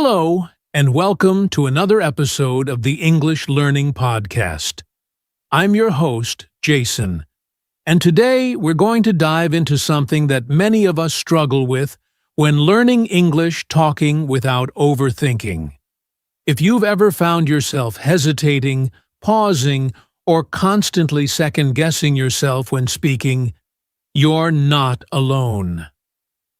Hello, and welcome to another episode of the English Learning Podcast. I'm your host, Jason, and today we're going to dive into something that many of us struggle with when learning English talking without overthinking. If you've ever found yourself hesitating, pausing, or constantly second-guessing yourself when speaking, you're not alone.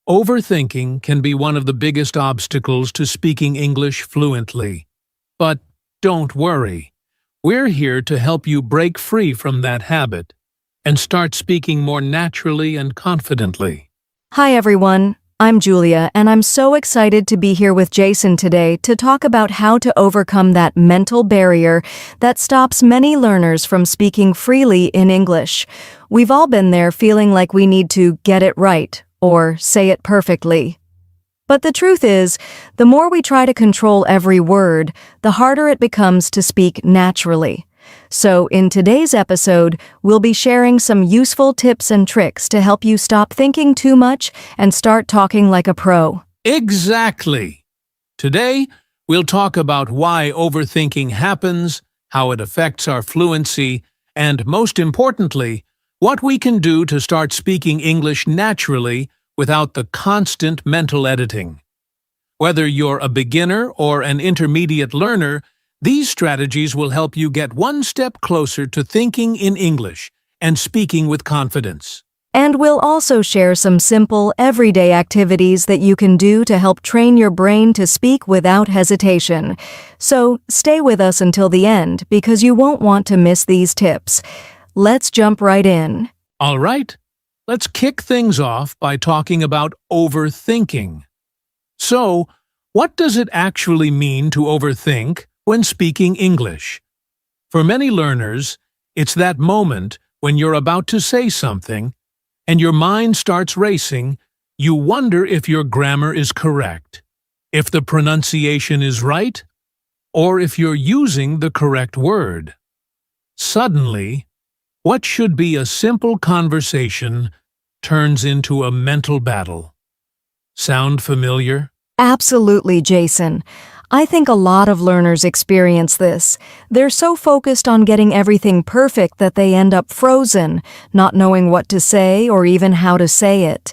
Overthinking can be one of the biggest obstacles to speaking English fluently. But don't worry. We're here to help you break free from that habit and start speaking more naturally and confidently. Hi everyone, I'm Julia, and I'm so excited to be here with Jason today to talk about how to overcome that mental barrier that stops many learners from speaking freely in English. We've all been there feeling like we need to get it right or say it perfectly. But the truth is, the more we try to control every word, the harder it becomes to speak naturally. So, in today's episode, we'll be sharing some useful tips and tricks to help you stop thinking too much and start talking like a pro. Exactly! Today, we'll talk about why overthinking happens, how it affects our fluency, and most importantly, what we can do to start speaking English naturally without the constant mental editing. Whether you're a beginner or an intermediate learner, these strategies will help you get one step closer to thinking in English and speaking with confidence. And we'll also share some simple, everyday activities that you can do to help train your brain to speak without hesitation. So, stay with us until the end because you won't want to miss these tips. Let's jump right in. All right, let's kick things off by talking about overthinking. So, what does it actually mean to overthink when speaking English? For many learners, it's that moment when you're about to say something and your mind starts racing. You wonder if your grammar is correct, if the pronunciation is right, or if you're using the correct word. Suddenly, what should be a simple conversation turns into a mental battle. Sound familiar? Absolutely, Jason. I think a lot of learners experience this. They're so focused on getting everything perfect that they end up frozen, not knowing what to say or even how to say it.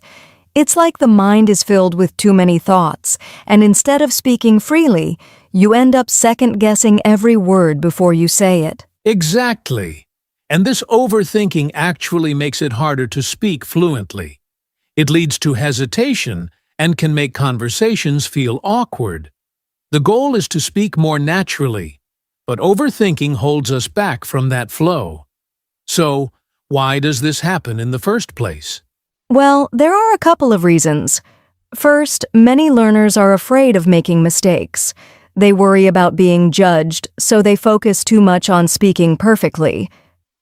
It's like the mind is filled with too many thoughts, and instead of speaking freely, you end up second-guessing every word before you say it. Exactly. And this overthinking actually makes it harder to speak fluently. It leads to hesitation and can make conversations feel awkward. The goal is to speak more naturally, but overthinking holds us back from that flow. So, why does this happen in the first place? Well, there are a couple of reasons. First, many learners are afraid of making mistakes. They worry about being judged, so they focus too much on speaking perfectly.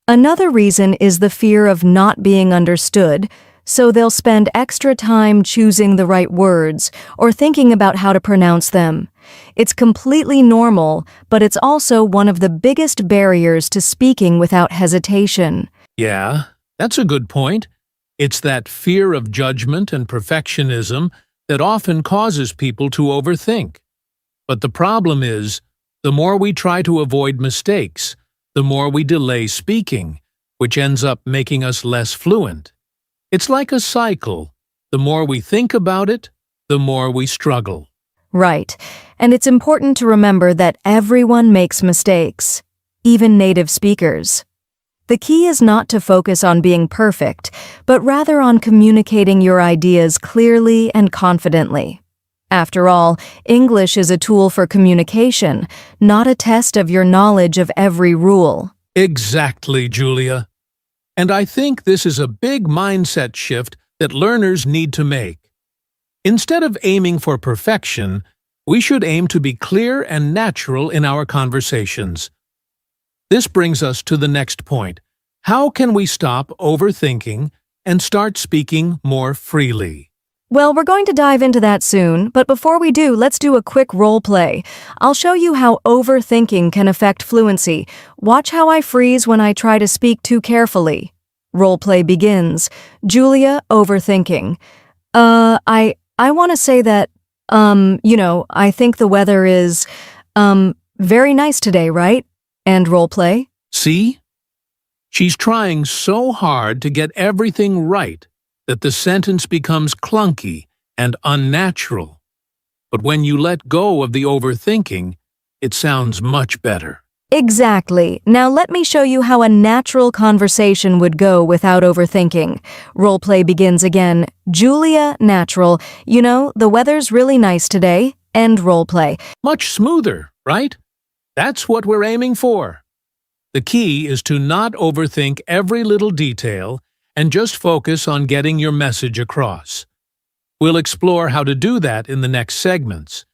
Another reason is the fear of not being understood, so they'll spend extra time choosing the right words or thinking about how to pronounce them. It's completely normal, but it's also one of the biggest barriers to speaking without hesitation. Yeah, that's a good point. It's that fear of judgment and perfectionism that often causes people to overthink. But the problem is, the more we try to avoid mistakes, the more we delay speaking, which ends up making us less fluent. It's like a cycle. The more we think about it, the more we struggle. Right, and it's important to remember that everyone makes mistakes, even native speakers. The key is not to focus on being perfect, but rather on communicating your ideas clearly and confidently. After all, English is a tool for communication, not a test of your knowledge of every rule. Exactly, Julia. And I think this is a big mindset shift that learners need to make. Instead of aiming for perfection, we should aim to be clear and natural in our conversations. This brings us to the next point. How can we stop overthinking and start speaking more freely? Well, we're going to dive into that soon, but before we do, let's do a quick role play. I'll show you how overthinking can affect fluency. Watch how I freeze when I try to speak too carefully. Role play begins. Julia, overthinking. I want to say that I think the weather is, very nice today, right? And role play? See? She's trying so hard to get everything right that the sentence becomes clunky and unnatural. But when you let go of the overthinking, it sounds much better. Exactly. Now let me show you how a natural conversation would go without overthinking. Role play begins again. Julia, natural. The weather's really nice today. End role play. Much smoother, right? That's what we're aiming for. The key is to not overthink every little detail and just focus on getting your message across. We'll explore how to do that in the next segments.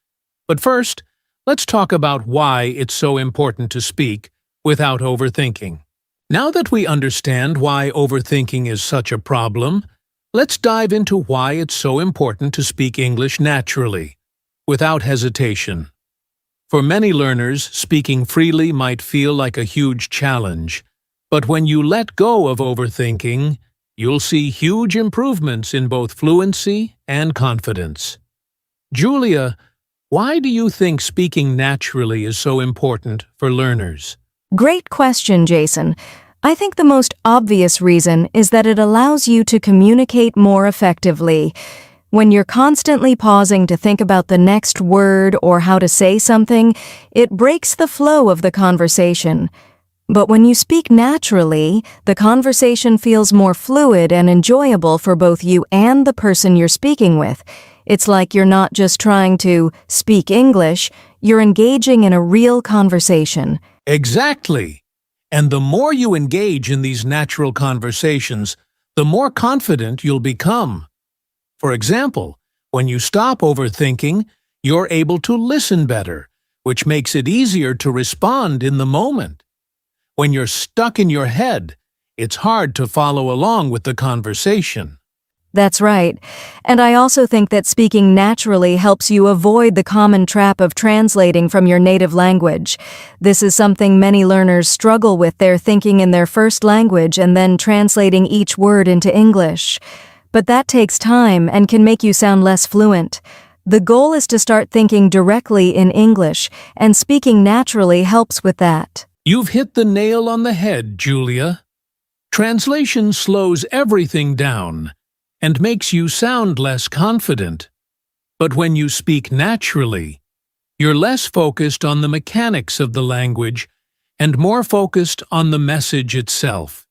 But first, let's talk about why it's so important to speak without overthinking. Now that we understand why overthinking is such a problem, let's dive into why it's so important to speak English naturally, without hesitation. For many learners, speaking freely might feel like a huge challenge, but when you let go of overthinking, you'll see huge improvements in both fluency and confidence. Julia, why do you think speaking naturally is so important for learners? Great question, Jason. I think the most obvious reason is that it allows you to communicate more effectively. When you're constantly pausing to think about the next word or how to say something, it breaks the flow of the conversation. But when you speak naturally, the conversation feels more fluid and enjoyable for both you and the person you're speaking with. It's like you're not just trying to speak English, you're engaging in a real conversation. Exactly. And the more you engage in these natural conversations, the more confident you'll become. For example, when you stop overthinking, you're able to listen better, which makes it easier to respond in the moment. When you're stuck in your head, it's hard to follow along with the conversation. That's right. And I also think that speaking naturally helps you avoid the common trap of translating from your native language. This is something many learners struggle with. They're thinking in their first language and then translating each word into English. But that takes time and can make you sound less fluent. The goal is to start thinking directly in English, and speaking naturally helps with that. You've hit the nail on the head, Julia. Translation slows everything down and makes you sound less confident. But when you speak naturally, you're less focused on the mechanics of the language and more focused on the message itself.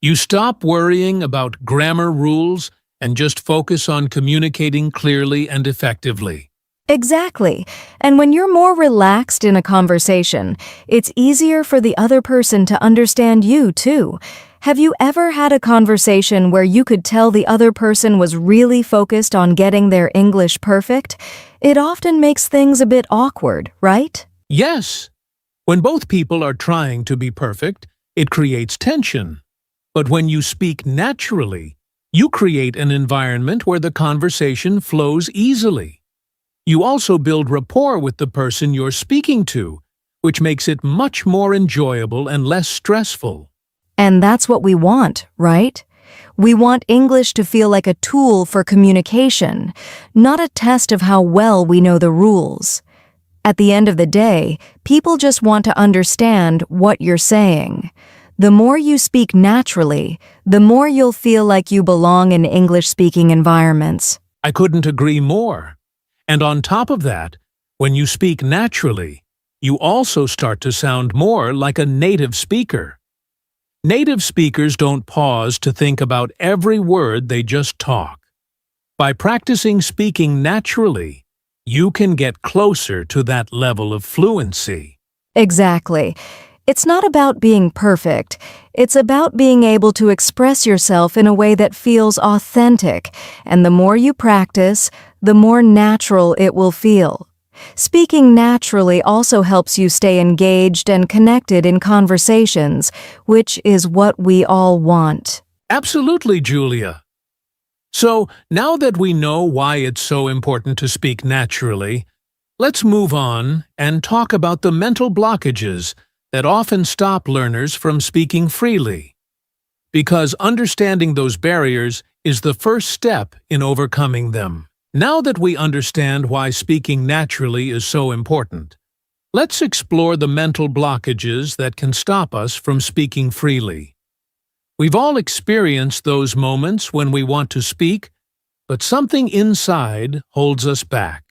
You stop worrying about grammar rules and just focus on communicating clearly and effectively. Exactly. And when you're more relaxed in a conversation, it's easier for the other person to understand you, too. Have you ever had a conversation where you could tell the other person was really focused on getting their English perfect? It often makes things a bit awkward, right? Yes. When both people are trying to be perfect, it creates tension. But when you speak naturally, you create an environment where the conversation flows easily. You also build rapport with the person you're speaking to, which makes it much more enjoyable and less stressful. And that's what we want, right? We want English to feel like a tool for communication, not a test of how well we know the rules. At the end of the day, people just want to understand what you're saying. The more you speak naturally, the more you'll feel like you belong in English-speaking environments. I couldn't agree more. And on top of that, when you speak naturally, you also start to sound more like a native speaker. Native speakers don't pause to think about every word they just talk. By practicing speaking naturally, you can get closer to that level of fluency. Exactly. It's not about being perfect. It's about being able to express yourself in a way that feels authentic, and the more you practice, the more natural it will feel. Speaking naturally also helps you stay engaged and connected in conversations, which is what we all want. Absolutely, Julia. So, now that we know why it's so important to speak naturally, let's move on and talk about the mental blockages that often stop learners from speaking freely. Because understanding those barriers is the first step in overcoming them. Now that we understand why speaking naturally is so important, let's explore the mental blockages that can stop us from speaking freely. We've all experienced those moments when we want to speak, but something inside holds us back.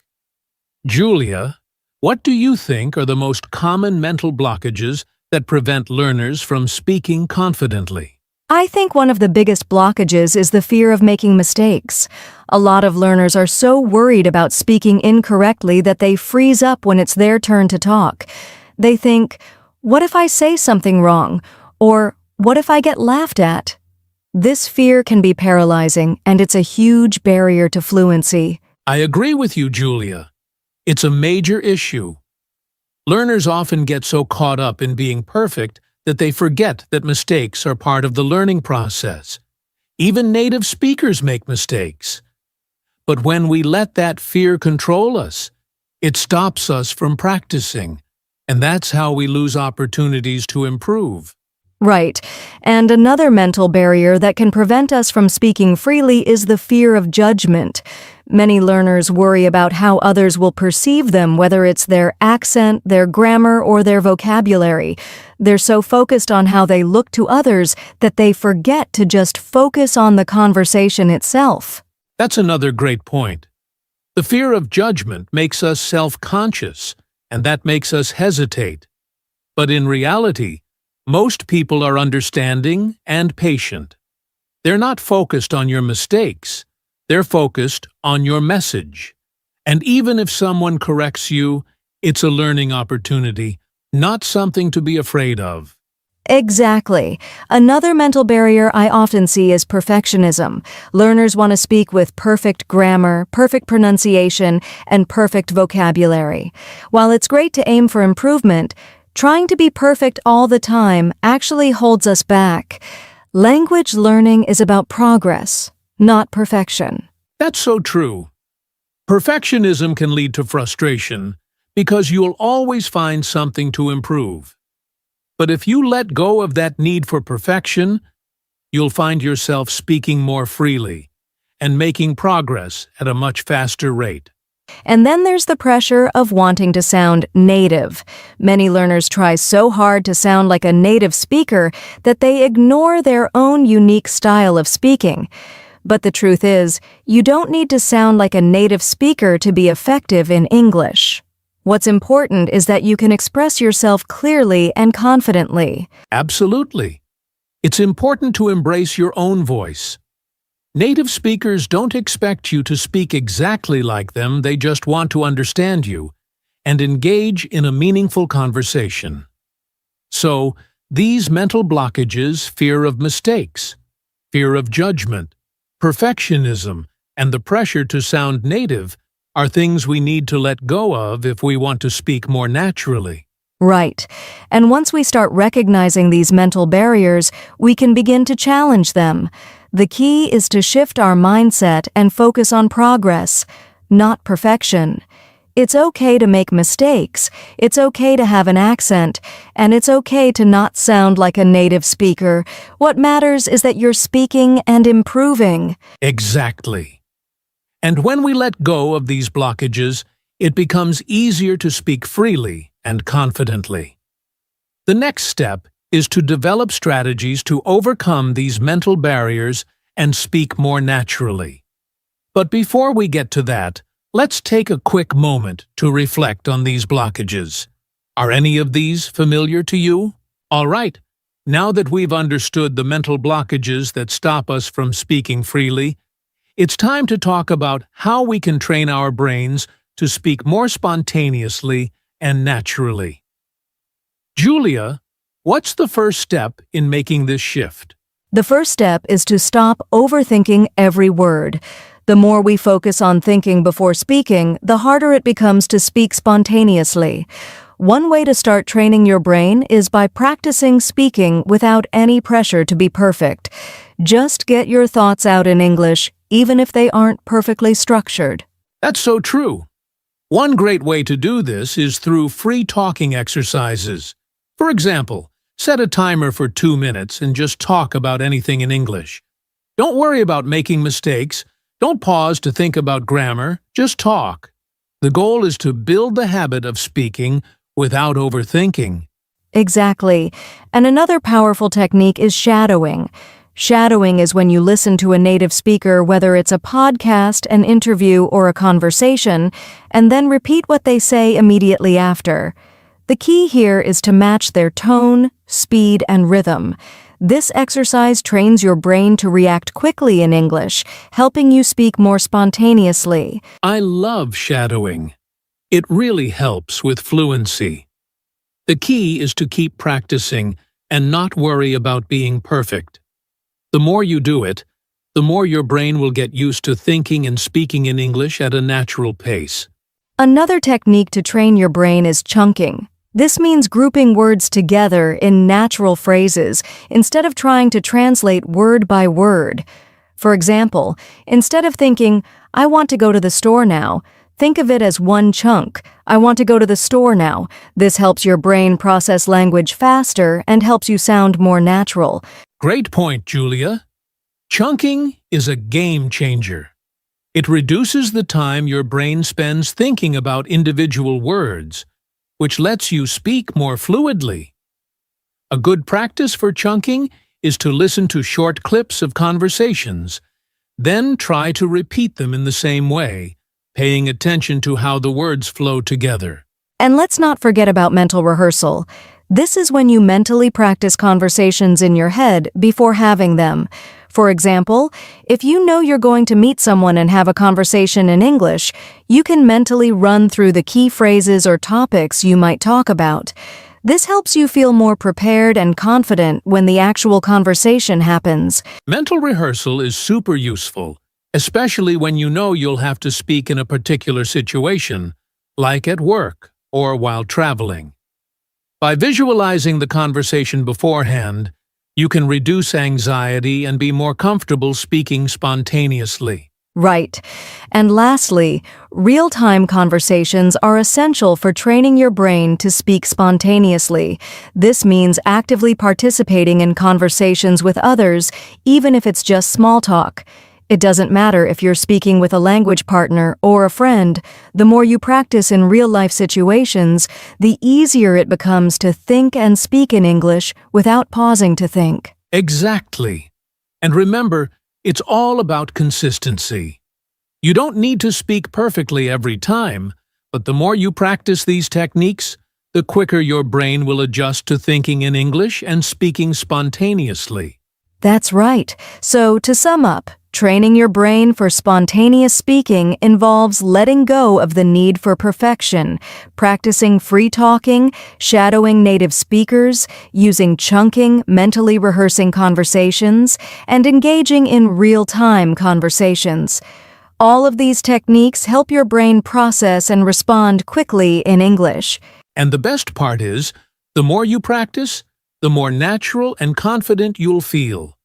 Julia, what do you think are the most common mental blockages that prevent learners from speaking confidently? I think one of the biggest blockages is the fear of making mistakes. A lot of learners are so worried about speaking incorrectly that they freeze up when it's their turn to talk. They think, what if I say something wrong? Or what if I get laughed at? This fear can be paralyzing, and it's a huge barrier to fluency. I agree with you, Julia. It's a major issue. Learners often get so caught up in being perfect that they forget that mistakes are part of the learning process. Even native speakers make mistakes. But when we let that fear control us, it stops us from practicing, and that's how we lose opportunities to improve. Right. And another mental barrier that can prevent us from speaking freely is the fear of judgment. Many learners worry about how others will perceive them, whether it's their accent, their grammar, or their vocabulary. They're so focused on how they look to others that they forget to just focus on the conversation itself. That's another great point. The fear of judgment makes us self-conscious, and that makes us hesitate. But in reality, most people are understanding and patient. They're not focused on your mistakes. They're focused on your message. And even if someone corrects you, it's a learning opportunity, not something to be afraid of. Exactly. Another mental barrier I often see is perfectionism. Learners want to speak with perfect grammar, perfect pronunciation, and perfect vocabulary. While it's great to aim for improvement, trying to be perfect all the time actually holds us back. Language learning is about progress, not perfection. That's so true. Perfectionism can lead to frustration because you'll always find something to improve. But if you let go of that need for perfection, you'll find yourself speaking more freely and making progress at a much faster rate. And then there's the pressure of wanting to sound native. Many learners try so hard to sound like a native speaker that they ignore their own unique style of speaking. But the truth is, you don't need to sound like a native speaker to be effective in English. What's important is that you can express yourself clearly and confidently. Absolutely. It's important to embrace your own voice. Native speakers don't expect you to speak exactly like them, they just want to understand you and engage in a meaningful conversation. So, these mental blockages, fear of mistakes, fear of judgment, perfectionism, and the pressure to sound native are things we need to let go of if we want to speak more naturally. Right. And once we start recognizing these mental barriers, we can begin to challenge them. The key is to shift our mindset and focus on progress, not perfection. It's okay to make mistakes, it's okay to have an accent, and it's okay to not sound like a native speaker. What matters is that you're speaking and improving. Exactly. And when we let go of these blockages, it becomes easier to speak freely and confidently. The next step is to develop strategies to overcome these mental barriers and speak more naturally. But before we get to that, let's take a quick moment to reflect on these blockages. Are any of these familiar to you? All right, now that we've understood the mental blockages that stop us from speaking freely, it's time to talk about how we can train our brains to speak more spontaneously and naturally. Julia, what's the first step in making this shift? The first step is to stop overthinking every word. The more we focus on thinking before speaking, the harder it becomes to speak spontaneously. One way to start training your brain is by practicing speaking without any pressure to be perfect. Just get your thoughts out in English, even if they aren't perfectly structured. That's so true. One great way to do this is through free talking exercises. For example, set a timer for 2 minutes and just talk about anything in English. Don't worry about making mistakes, Don't pause to think about grammar, just talk. The goal is to build the habit of speaking without overthinking. Exactly. And another powerful technique is shadowing. Shadowing is when you listen to a native speaker, whether it's a podcast, an interview, or a conversation, and then repeat what they say immediately after. The key here is to match their tone, speed, and rhythm. This exercise trains your brain to react quickly in English, helping you speak more spontaneously. I love shadowing. It really helps with fluency. The key is to keep practicing and not worry about being perfect. The more you do it, the more your brain will get used to thinking and speaking in English at a natural pace. Another technique to train your brain is chunking. This means grouping words together in natural phrases instead of trying to translate word by word. For example, instead of thinking, "I want to go to the store now," think of it as one chunk. "I want to go to the store now." This helps your brain process language faster and helps you sound more natural. Great point, Julia. Chunking is a game changer. It reduces the time your brain spends thinking about individual words, which lets you speak more fluidly. A good practice for chunking is to listen to short clips of conversations, then try to repeat them in the same way, paying attention to how the words flow together. And let's not forget about mental rehearsal. This is when you mentally practice conversations in your head before having them. For example, if you know you're going to meet someone and have a conversation in English, you can mentally run through the key phrases or topics you might talk about. This helps you feel more prepared and confident when the actual conversation happens. Mental rehearsal is super useful, especially when you know you'll have to speak in a particular situation, like at work or while traveling. By visualizing the conversation beforehand, you can reduce anxiety and be more comfortable speaking spontaneously. Right. And lastly, real-time conversations are essential for training your brain to speak spontaneously. This means actively participating in conversations with others, even if it's just small talk. It doesn't matter if you're speaking with a language partner or a friend. The more you practice in real-life situations, the easier it becomes to think and speak in English without pausing to think. Exactly. And remember, it's all about consistency. You don't need to speak perfectly every time, but the more you practice these techniques, the quicker your brain will adjust to thinking in English and speaking spontaneously. That's right. So, to sum up, training your brain for spontaneous speaking involves letting go of the need for perfection, practicing free talking, shadowing native speakers, using chunking, mentally rehearsing conversations, and engaging in real-time conversations. All of these techniques help your brain process and respond quickly in English. And the best part is, the more you practice, the more natural and confident you'll feel.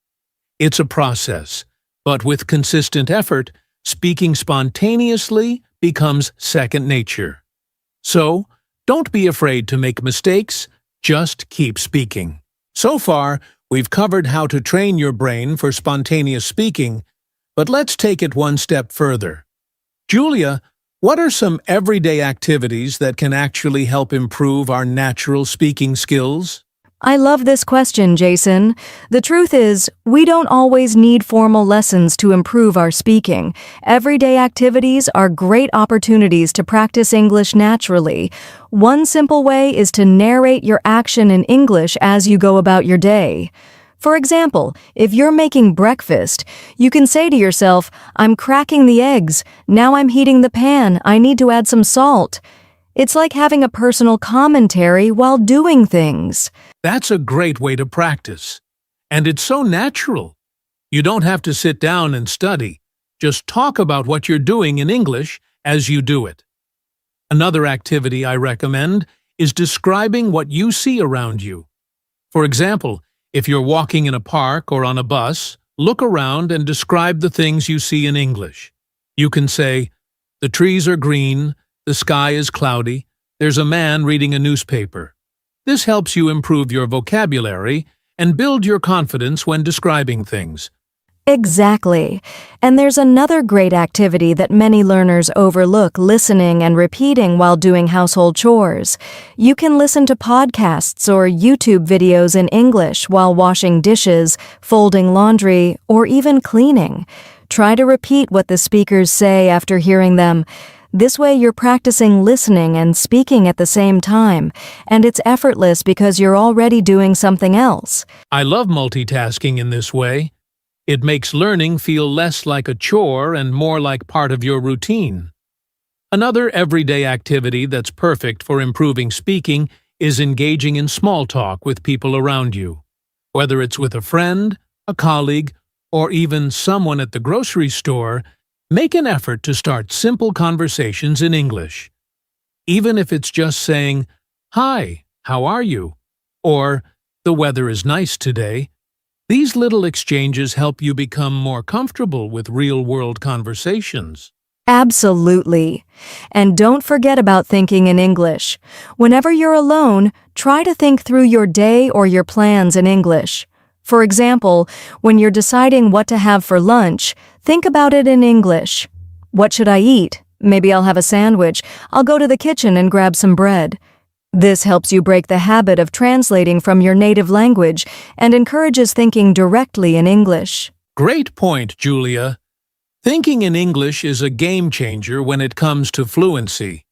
It's a process. But with consistent effort, speaking spontaneously becomes second nature. So, don't be afraid to make mistakes, just keep speaking. So far, we've covered how to train your brain for spontaneous speaking, but let's take it one step further. Julia, what are some everyday activities that can actually help improve our natural speaking skills? I love this question, Jason. The truth is, we don't always need formal lessons to improve our speaking. Everyday activities are great opportunities to practice English naturally. One simple way is to narrate your action in English as you go about your day. For example, if you're making breakfast, you can say to yourself, "I'm cracking the eggs. Now I'm heating the pan. I need to add some salt." It's like having a personal commentary while doing things. That's a great way to practice. And it's so natural. You don't have to sit down and study. Just talk about what you're doing in English as you do it. Another activity I recommend is describing what you see around you. For example, if you're walking in a park or on a bus, look around and describe the things you see in English. You can say, "The trees are green, the sky is cloudy, there's a man reading a newspaper." This helps you improve your vocabulary and build your confidence when describing things. Exactly. And there's another great activity that many learners overlook: listening and repeating while doing household chores. You can listen to podcasts or YouTube videos in English while washing dishes, folding laundry, or even cleaning. Try to repeat what the speakers say after hearing them. This way you're practicing listening and speaking at the same time, and it's effortless because you're already doing something else. I love multitasking in this way. It makes learning feel less like a chore and more like part of your routine. Another everyday activity that's perfect for improving speaking is engaging in small talk with people around you. Whether it's with a friend, a colleague, or even someone at the grocery store, make an effort to start simple conversations in English. Even if it's just saying, "Hi, how are you?" or "The weather is nice today." These little exchanges help you become more comfortable with real-world conversations. Absolutely. And don't forget about thinking in English. Whenever you're alone, try to think through your day or your plans in English. For example, when you're deciding what to have for lunch, think about it in English. What should I eat? Maybe I'll have a sandwich. I'll go to the kitchen and grab some bread. This helps you break the habit of translating from your native language and encourages thinking directly in English. Great point, Julia. Thinking in English is a game changer when it comes to fluency.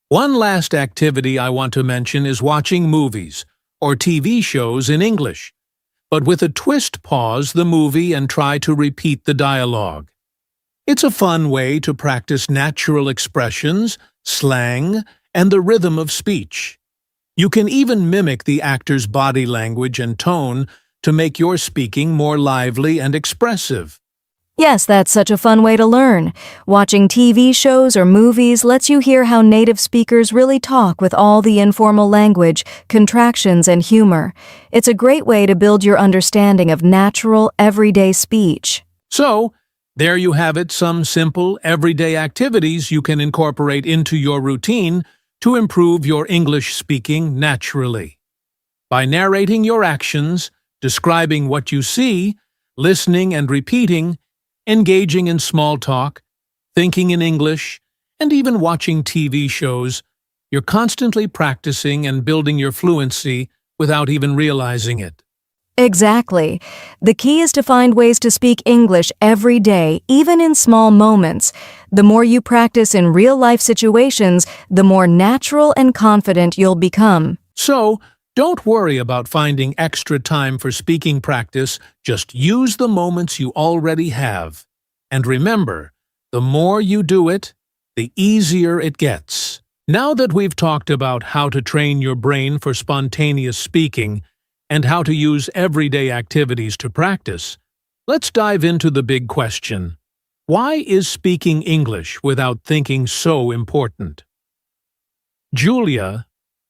One last activity I want to mention is watching movies or TV shows in English, but with a twist: pause the movie and try to repeat the dialogue. It's a fun way to practice natural expressions, slang, and the rhythm of speech. You can even mimic the actor's body language and tone to make your speaking more lively and expressive. Yes, that's such a fun way to learn. Watching TV shows or movies lets you hear how native speakers really talk with all the informal language, contractions, and humor. It's a great way to build your understanding of natural, everyday speech. So, there you have it, some simple, everyday activities you can incorporate into your routine to improve your English speaking naturally. By narrating your actions, describing what you see, listening and repeating, engaging in small talk, thinking in English, and even watching TV shows, you're constantly practicing and building your fluency without even realizing it. Exactly. The key is to find ways to speak English every day, even in small moments. The more you practice in real-life situations, the more natural and confident you'll become. So, don't worry about finding extra time for speaking practice, just use the moments you already have. And remember, the more you do it, the easier it gets. Now that we've talked about how to train your brain for spontaneous speaking and how to use everyday activities to practice, let's dive into the big question. Why is speaking English without thinking so important? Julia,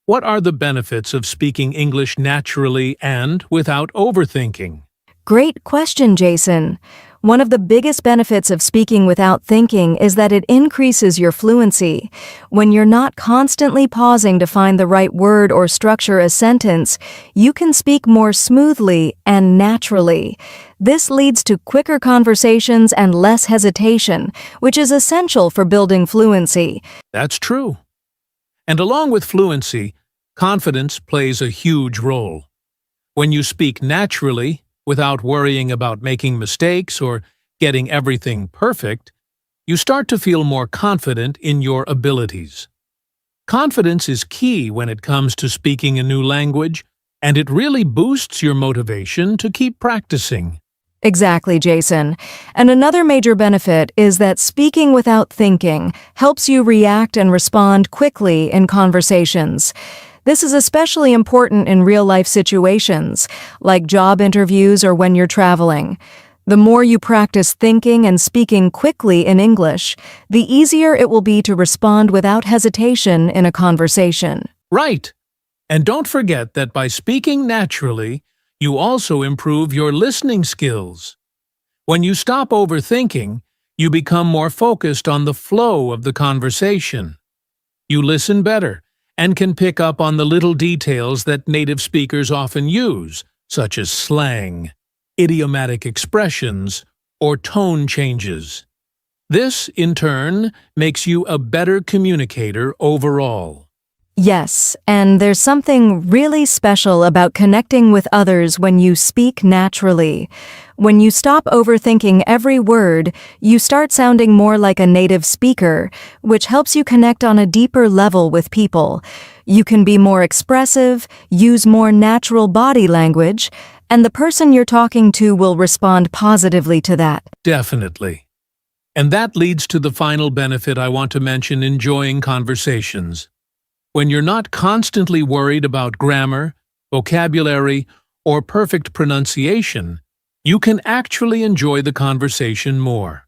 what are the benefits of speaking English naturally and without overthinking? Great question, Jason. One of the biggest benefits of speaking without thinking is that it increases your fluency. When you're not constantly pausing to find the right word or structure a sentence, you can speak more smoothly and naturally. This leads to quicker conversations and less hesitation, which is essential for building fluency. That's true. And along with fluency, confidence plays a huge role. When you speak naturally, without worrying about making mistakes or getting everything perfect, you start to feel more confident in your abilities. Confidence is key when it comes to speaking a new language, and it really boosts your motivation to keep practicing. Exactly, Jason. And another major benefit is that speaking without thinking helps you react and respond quickly in conversations. This is especially important in real-life situations, like job interviews or when you're traveling. The more you practice thinking and speaking quickly in English, the easier it will be to respond without hesitation in a conversation. Right. And don't forget that by speaking naturally, you also improve your listening skills. When you stop overthinking, you become more focused on the flow of the conversation. You listen better and can pick up on the little details that native speakers often use, such as slang. idiomatic expressions, or tone changes. This, in turn, makes you a better communicator overall. Yes, and there's something really special about connecting with others when you speak naturally. When you stop overthinking every word, you start sounding more like a native speaker, which helps you connect on a deeper level with people. You can be more expressive, use more natural body language, and the person you're talking to will respond positively to that. Definitely. And that leads to the final benefit I want to mention: enjoying conversations. When you're not constantly worried about grammar, vocabulary, or perfect pronunciation, you can actually enjoy the conversation more.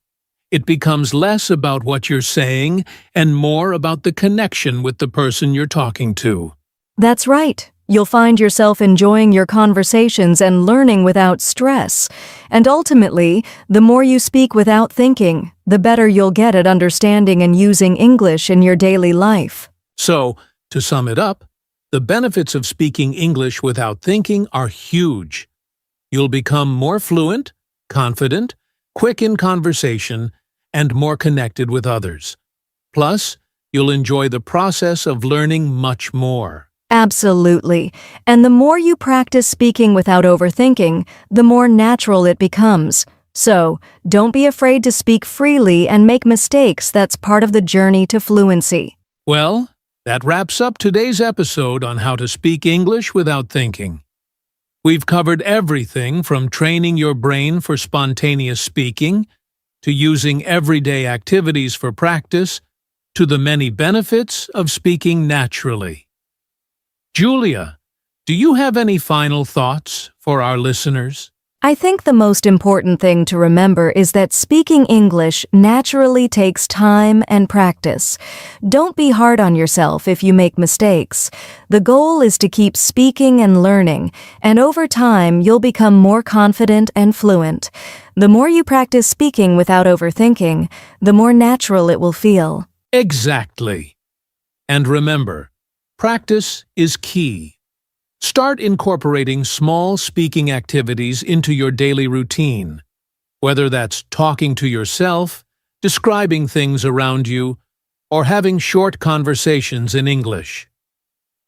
It becomes less about what you're saying and more about the connection with the person you're talking to. That's right. You'll find yourself enjoying your conversations and learning without stress. And ultimately, the more you speak without thinking, the better you'll get at understanding and using English in your daily life. So, to sum it up, the benefits of speaking English without thinking are huge. You'll become more fluent, confident, quick in conversation, and more connected with others. Plus, you'll enjoy the process of learning much more. Absolutely. And the more you practice speaking without overthinking, the more natural it becomes. So, don't be afraid to speak freely and make mistakes. That's part of the journey to fluency. Well, that wraps up today's episode on how to speak English without thinking. We've covered everything from training your brain for spontaneous speaking, to using everyday activities for practice, to the many benefits of speaking naturally. Julia, do you have any final thoughts for our listeners? I think the most important thing to remember is that speaking English naturally takes time and practice. Don't be hard on yourself if you make mistakes. The goal is to keep speaking and learning, and over time you'll become more confident and fluent. The more you practice speaking without overthinking, the more natural it will feel. Exactly. And remember, practice is key. Start incorporating small speaking activities into your daily routine, whether that's talking to yourself, describing things around you, or having short conversations in English.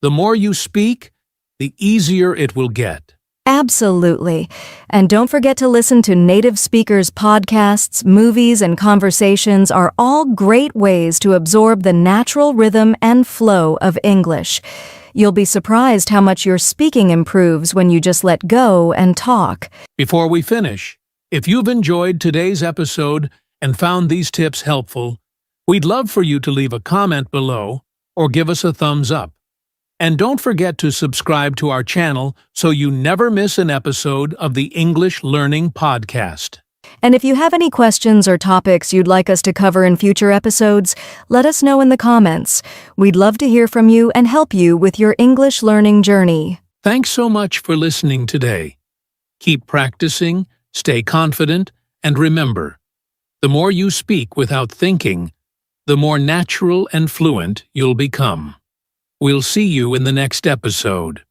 The more you speak, the easier it will get. Absolutely. And don't forget to listen to native speakers' podcasts, movies, and conversations are all great ways to absorb the natural rhythm and flow of English. You'll be surprised how much your speaking improves when you just let go and talk. Before we finish, if you've enjoyed today's episode and found these tips helpful, we'd love for you to leave a comment below or give us a thumbs up. And don't forget to subscribe to our channel so you never miss an episode of the English Learning Podcast. And if you have any questions or topics you'd like us to cover in future episodes, let us know in the comments. We'd love to hear from you and help you with your English learning journey. Thanks so much for listening today. Keep practicing, stay confident, and remember, the more you speak without thinking, the more natural and fluent you'll become. We'll see you in the next episode.